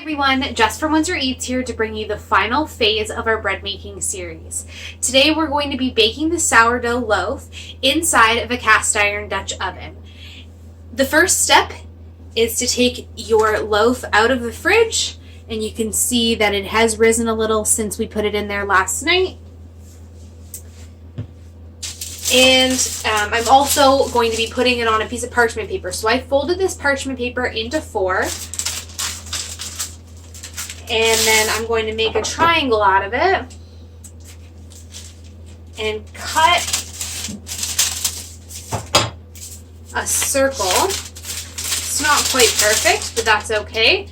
Everyone, Jess from WindsorEats here to bring you the final phase of our bread making series. Today we're going to be baking the sourdough loaf inside of a cast iron Dutch oven. The first step is to take your loaf out of the fridge, and you can see that it has risen a little since we put it in there last night. And I'm also going to be putting it on a piece of parchment paper. So I folded this parchment paper into 4. And then I'm going to make a triangle out of it and cut a circle. It's not quite perfect, but that's okay.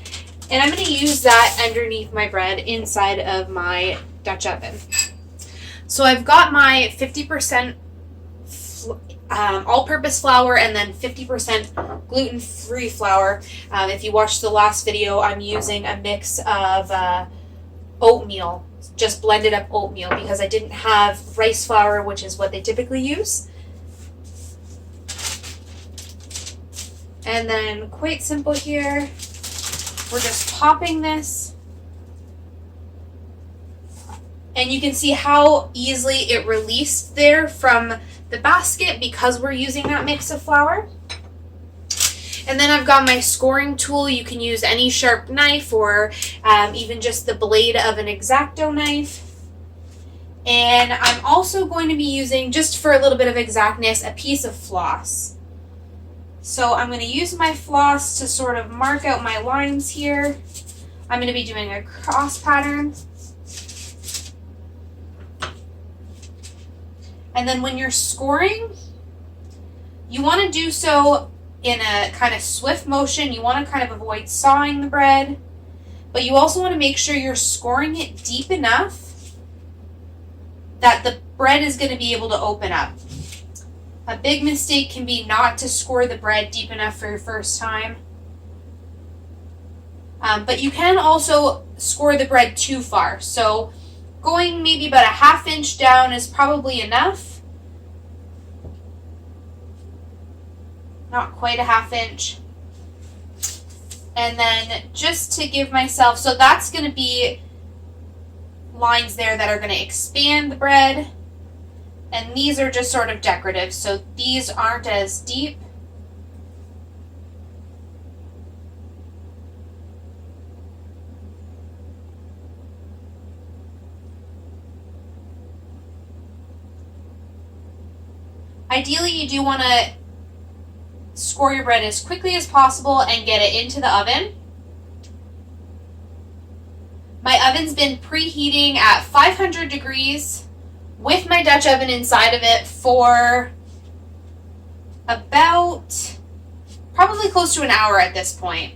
And I'm going to use that underneath my bread inside of my Dutch oven. So I've got my 50% all-purpose flour and then 50% gluten-free flour. If you watched the last video, I'm using a mix of oatmeal, just blended up oatmeal, because I didn't have rice flour, which is what they typically use. And then quite simple here, we're just popping this. And you can see how easily it released there from the basket because we're using that mix of flour. And then I've got my scoring tool. You can use any sharp knife or even just the blade of an X-Acto knife. And I'm also going to be using, just for a little bit of exactness, a piece of floss. So I'm going to use my floss to sort of mark out my lines here. I'm going to be doing a cross pattern. And then when you're scoring, you want to do so in a kind of swift motion. You want to kind of avoid sawing the bread, but you also want to make sure you're scoring it deep enough that the bread is going to be able to open up. A big mistake can be not to score the bread deep enough for your first time. But you can also score the bread too far. So going maybe about a ½ inch down is probably enough. Not quite a ½ inch. And then just to give myself, so that's going to be lines there that are going to expand the bread. And these are just sort of decorative, so these aren't as deep. Ideally, you do want to score your bread as quickly as possible and get it into the oven. My oven's been preheating at 500 degrees with my Dutch oven inside of it for about probably close to an hour at this point.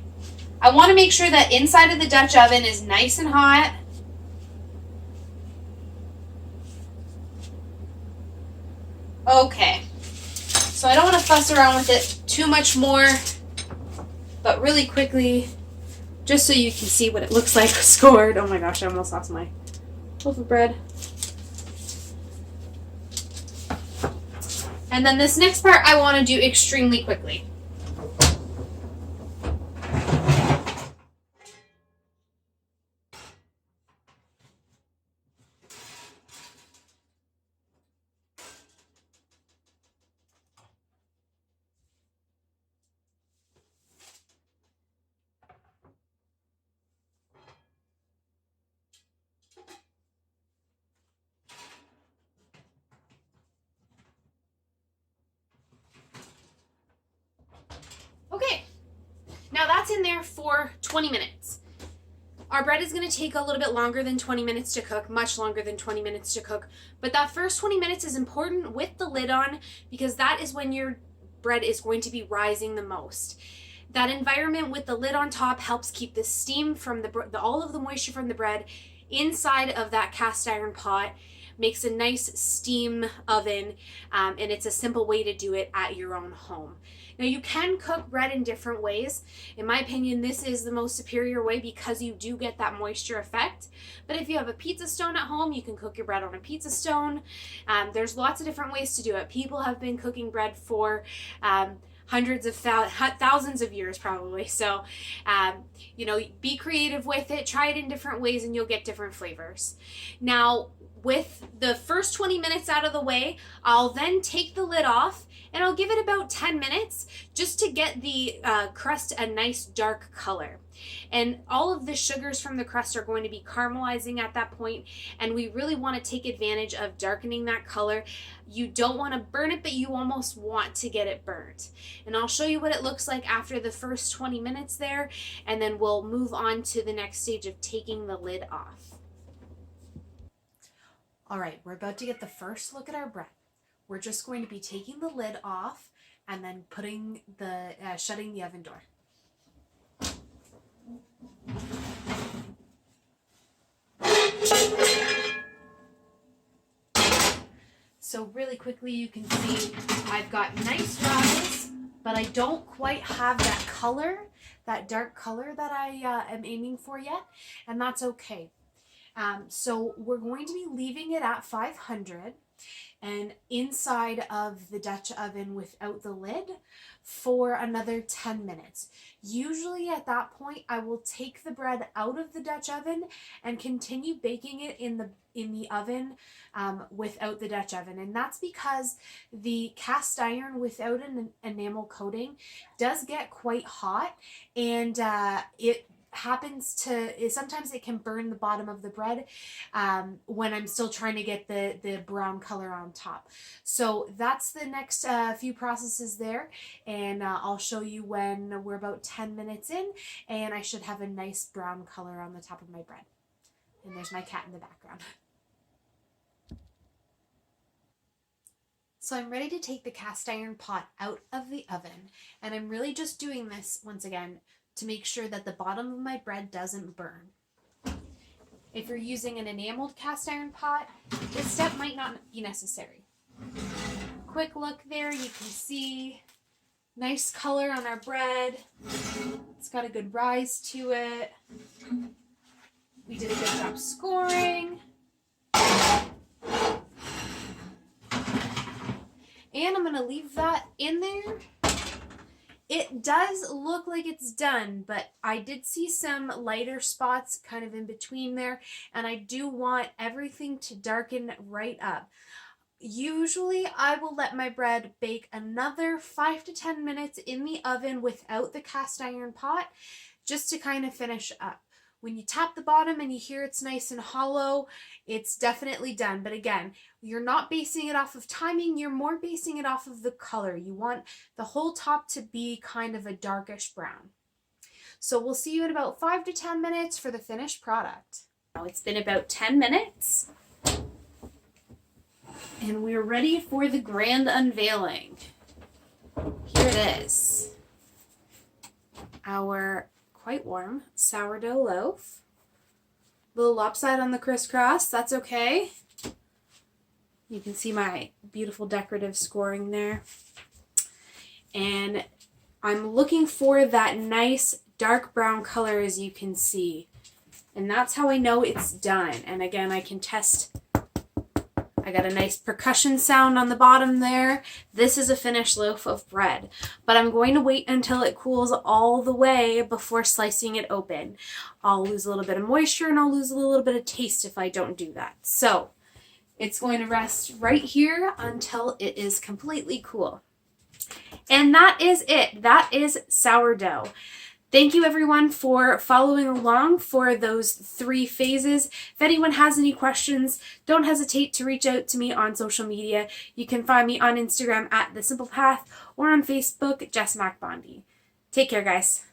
I want to make sure that inside of the Dutch oven is nice and hot. Okay. So I don't want to fuss around with it too much more, but really quickly, just so you can see what it looks like scored. Oh my gosh, I almost lost my loaf of bread. And then this next part I want to do extremely quickly. Okay, now that's in there for 20 minutes. Our bread is going to take a little bit longer than 20 minutes to cook, much longer than 20 minutes to cook, but that first 20 minutes is important with the lid on because that is when your bread is going to be rising the most. That environment with the lid on top helps keep the steam from all of the moisture from the bread inside of that cast iron pot, makes a nice steam oven, and it's a simple way to do it at your own home. Now you can cook bread in different ways. In my opinion, this is the most superior way because you do get that moisture effect. But if you have a pizza stone at home, you can cook your bread on a pizza stone. There's lots of different ways to do it. People have been cooking bread for hundreds of thousands of years probably. So, you know, be creative with it, try it in different ways, and you'll get different flavors. Now, with the first 20 minutes out of the way, I'll then take the lid off and I'll give it about 10 minutes just to get the crust a nice dark color. And all of the sugars from the crust are going to be caramelizing at that point, and we really want to take advantage of darkening that color. You don't want to burn it, but you almost want to get it burnt. And I'll show you what it looks like after the first 20 minutes there, and then we'll move on to the next stage of taking the lid off. All right, we're about to get the first look at our bread. We're just going to be taking the lid off and then putting the shutting the oven door. So really quickly you can see I've got nice rise, but I don't quite have that color, that dark color that I am aiming for yet, and that's okay. So we're going to be leaving it at 500 and inside of the Dutch oven without the lid for another 10 minutes. Usually at that point I will take the bread out of the Dutch oven and continue baking it in the oven without the Dutch oven, and that's because the cast iron without an enamel coating does get quite hot, and it happens to, sometimes it can burn the bottom of the bread when I'm still trying to get the brown color on top. So that's the next few processes there, and I'll show you when we're about 10 minutes in and I should have a nice brown color on the top of my bread. And there's my cat in the background. So I'm ready to take the cast iron pot out of the oven, and I'm really just doing this once again to make sure that the bottom of my bread doesn't burn. If you're using an enameled cast iron pot, this step might not be necessary. Quick look there, you can see nice color on our bread. It's got a good rise to it. We did a good job scoring. And I'm gonna leave that in there. It does look like it's done, but I did see some lighter spots kind of in between there, and I do want everything to darken right up. Usually I will let my bread bake another 5 to 10 minutes in the oven without the cast iron pot, just to kind of finish up. When you tap the bottom and you hear it's nice and hollow, it's definitely done. But again, you're not basing it off of timing, you're more basing it off of the color. You want the whole top to be kind of a darkish brown. So we'll see you in about 5 to 10 minutes for the finished product. Now it's been about 10 minutes and we're ready for the grand unveiling. Here it is. Our quite warm sourdough loaf. A little lopsided on the crisscross, that's okay. You can see my beautiful decorative scoring there. And I'm looking for that nice dark brown color, as you can see. And that's how I know it's done. And again, I can test. I got a nice percussion sound on the bottom there. This is a finished loaf of bread, but I'm going to wait until it cools all the way before slicing it open. I'll lose a little bit of moisture and I'll lose a little bit of taste if I don't do that. So it's going to rest right here until it is completely cool. And that is it. That is sourdough. Thank you everyone for following along for those 3 phases. If anyone has any questions, don't hesitate to reach out to me on social media. You can find me on Instagram at The Simple Path or on Facebook, Jess MacBondy. Take care, guys.